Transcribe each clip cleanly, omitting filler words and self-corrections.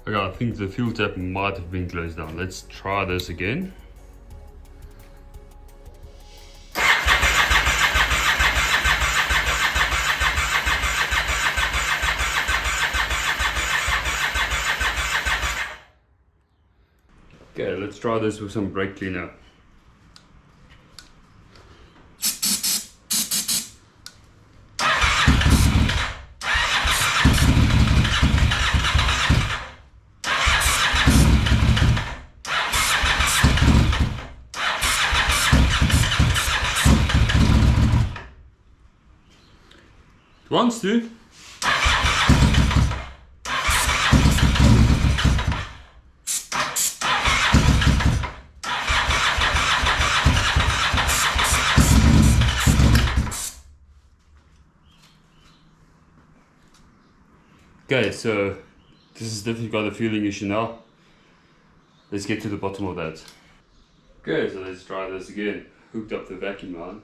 Okay, I think the fuel tap might have been closed down. Let's try this again. Okay, let's try this with some brake cleaner. It wants to. Okay, so this has definitely got a fueling issue now. Let's get to the bottom of that. Okay, so let's try this again. Hooked up the vacuum line.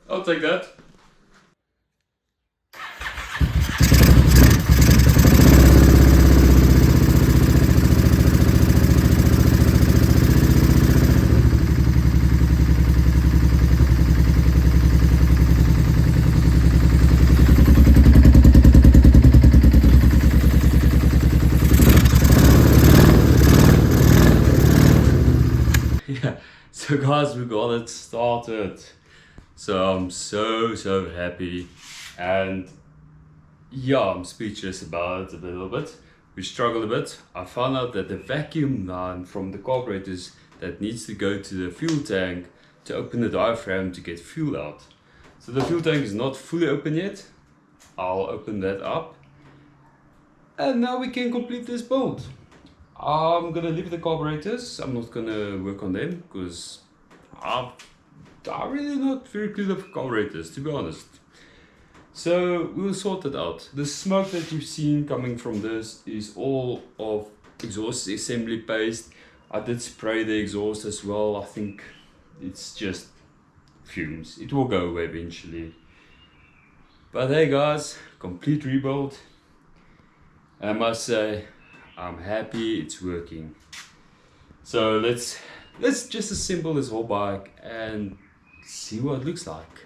I'll take that. Yeah, so guys, we got it started. So I'm so happy, and yeah, I'm speechless about it a little bit. We struggled a bit. I found out that the vacuum line from the carburetors that needs to go to the fuel tank to open the diaphragm to get fuel out. So the fuel tank is not fully open yet. I'll open that up, and now we can complete this build. I'm gonna leave the carburetors. I'm not gonna work on them because I'm really not very good at carburetors, to be honest. So we'll sort it out. The smoke that you've seen coming from this is all of exhaust assembly paste. I did spray the exhaust as well. I think it's just fumes. It will go away eventually. But hey guys, complete rebuild. I must say, I'm happy it's working. So let's just assemble this whole bike and see what it looks like.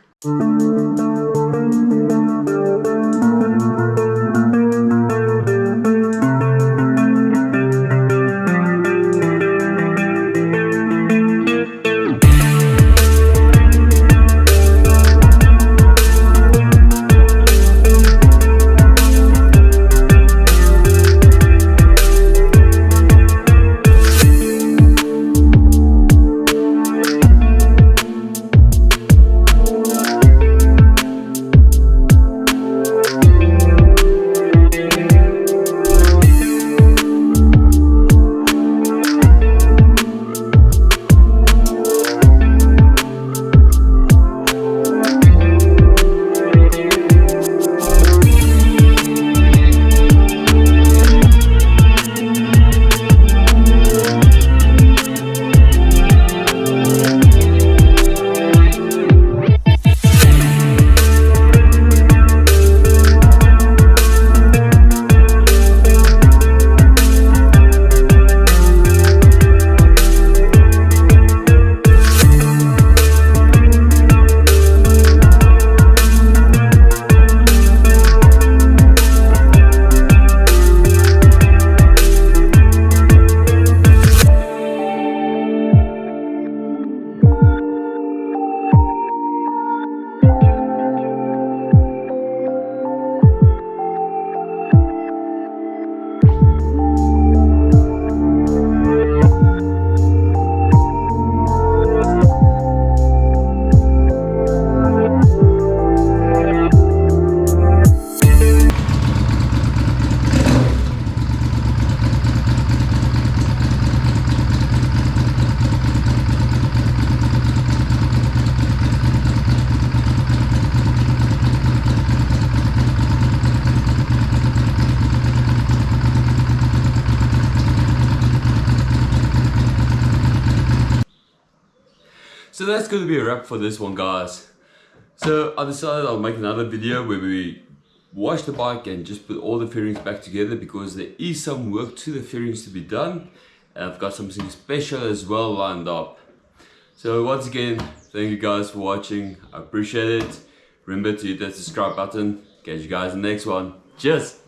So that's going to be a wrap for this one, guys. So I decided I'll make another video where we wash the bike and just put all the fairings back together, because there is some work to the fairings to be done, and I've got something special as well lined up. So once again, thank you guys for watching. I appreciate it. Remember to hit that subscribe button. Catch you guys in the next one. Cheers.